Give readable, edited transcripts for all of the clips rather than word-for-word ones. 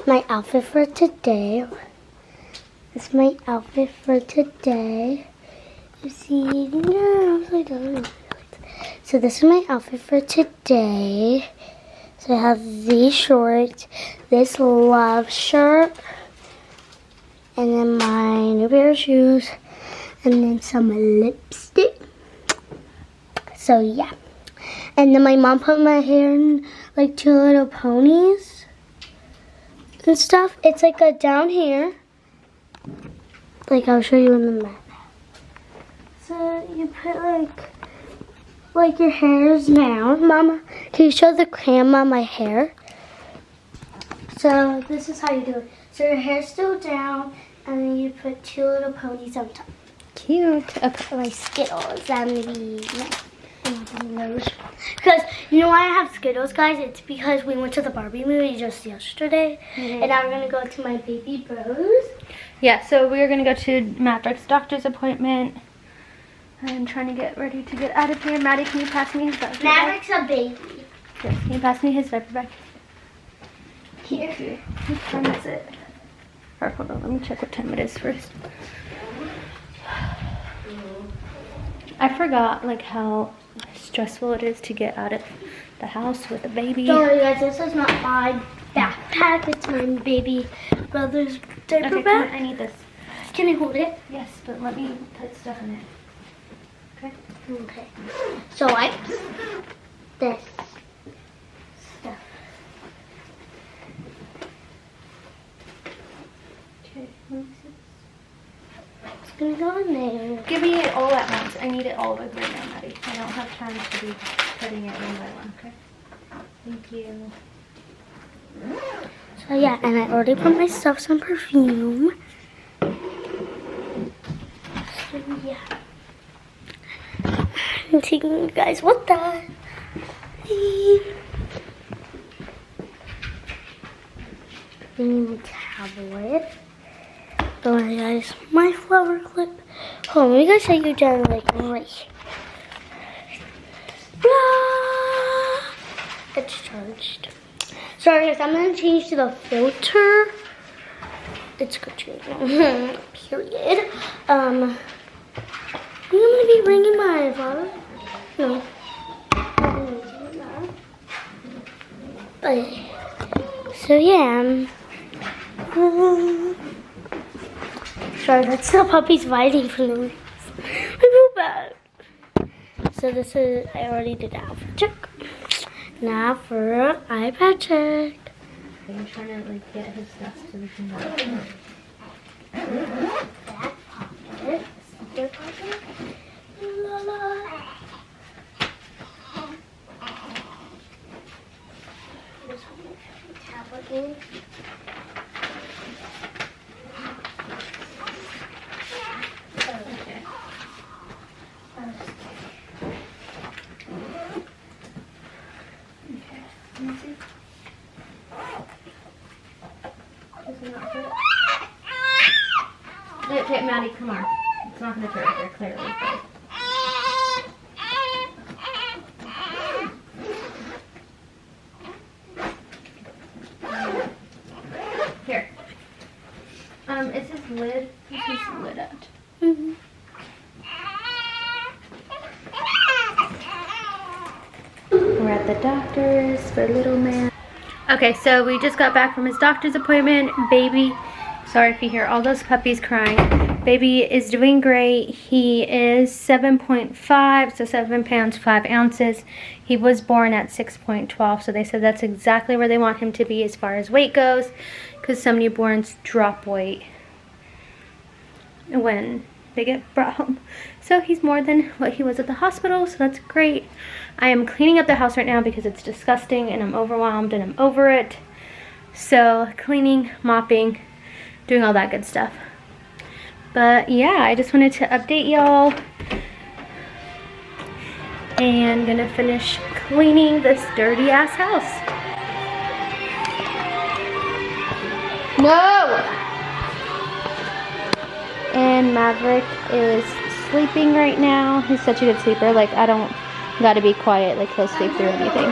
my outfit for today. This is my outfit for today. You see, so this is my outfit for today. So I have these shorts, this love shirt, and then my new pair of shoes, and then some lipstick. So yeah. And then my mom put my hair in like 2 little ponies and stuff. It's like a down here. Like I'll show you in the map. So you put like your hair's down. Mama, can you show the camera my hair? So this is how you do it. So your hair's still down, and then you put 2 little ponies on top. Cute. Okay. My Skittles and the nose. Because you know why I have Skittles, guys? It's because we went to the Barbie movie just yesterday, and now we're gonna go to my baby bros. Yeah. So we're gonna go to Maverick's doctor's appointment. I'm trying to get ready to get out of here. Maddie, can you pass me his diaper bag? Maverick's a baby. Yes, can you pass me his diaper bag? Here. What time is it? Or hold on, let me check what time it is first. I forgot like how stressful it is to get out of the house with a baby. Don't worry, guys. This is not my backpack. It's my baby brother's diaper bag. I need this. Can I hold it? Yes, but let me put stuff in it. Okay. Okay. So I this stuff. Okay. Let me see. It's gonna go in there. Give me it all at once. I need it all right now, Maddie. I don't have time to be putting it one by one. Okay. Thank you. So yeah, and I already put my stuff some perfume. So yeah. I'm taking you guys with that. New tablet. Don't worry, guys. My flower clip. Hold on, let me go show you down like right here. Blah! It's charged. Sorry, guys. I'm gonna change to the filter. It's good change. Period. I'm gonna be ringing my father. No. But, so yeah. Sorry, that's the puppy's fighting for no reason. I feel bad. So this is, I already did the outfit check. Now for iPad check. I'm trying to like get his stuff so we can watch it. That pocket. Other pocket. La la. This one, tablet in. Okay, Maddie, come on. It's not going to fit right there, clearly. Here. Is his lid? Is his lid out? Mm-hmm. We're at the doctor's for little man. Okay, so we just got back from his doctor's appointment. Baby, sorry if you hear all those puppies crying. Baby is doing great. He is 7.5, so 7 pounds, 5 ounces. He was born at 6.12, so they said that's exactly where they want him to be as far as weight goes, because some newborns drop weight when they get brought home. So he's more than what he was at the hospital, so that's great. I am cleaning up the house right now because it's disgusting and I'm overwhelmed and I'm over it. So cleaning, mopping, doing all that good stuff. But yeah, I just wanted to update y'all. And gonna finish cleaning this dirty ass house. No! And Maverick is sleeping right now. He's such a good sleeper. Like, I don't gotta be quiet. Like, he'll sleep through anything.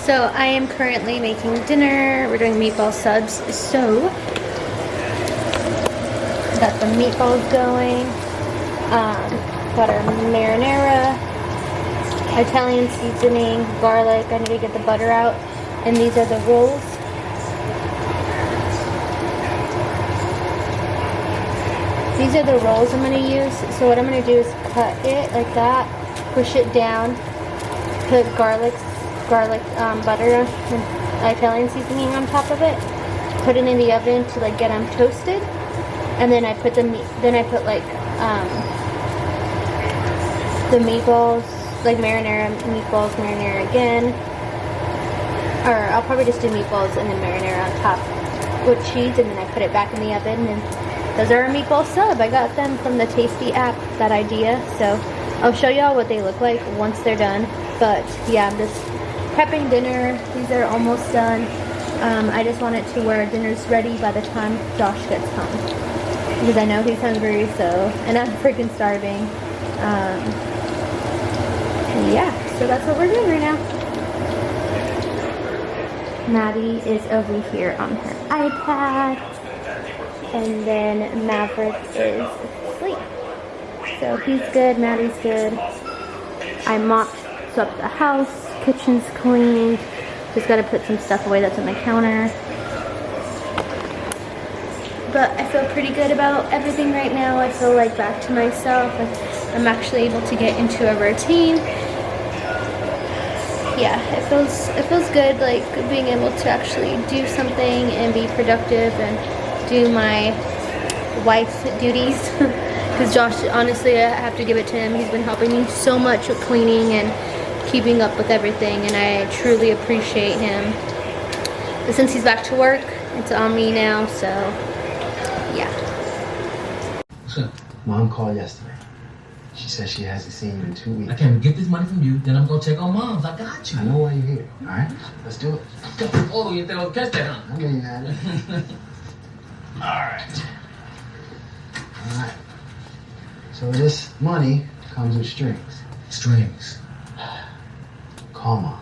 So I am currently making dinner. We're doing meatball subs. So got the meatballs going. Got our marinara, Italian seasoning, garlic. I need to get the butter out. And these are the rolls. These are the rolls I'm going to use. So what I'm going to do is cut it like that, push it down, put garlic butter and Italian seasoning on top of it, put it in the oven to like get them toasted, and then I put the the meatballs, like marinara again, or I'll probably just do meatballs and then marinara on top with cheese, and then I put it back in the oven, and those are our meatball sub. I got them from the Tasty app, that idea, so I'll show y'all what they look like once they're done. But yeah, I'm just prepping dinner. These are almost done. I just want it to where dinner's ready by the time Josh gets home, because I know he's hungry, and I'm freaking starving. Yeah, so that's what we're doing right now. Maddie is over here on her iPad, and then Maverick is asleep. So he's good, Maddie's good. I mopped, swept the house, kitchen's cleaned. Just gotta put some stuff away that's on the counter. But I feel pretty good about everything right now. I feel like back to myself. I'm actually able to get into a routine. Yeah, it feels good, like being able to actually do something and be productive and do my wife's duties. Because Josh, honestly, I have to give it to him. He's been helping me so much with cleaning and keeping up with everything, and I truly appreciate him. But since he's back to work, it's on me now, so yeah. Mom called yesterday. She says she hasn't seen you in 2 weeks. I can get this money from you, then I'm gonna check on Mom's. I got you. I know why you're here. All right, let's do it. Oh, you think I'll catch that, huh? I know you had it. All right. So this money comes with strings. Strings. Call Mom.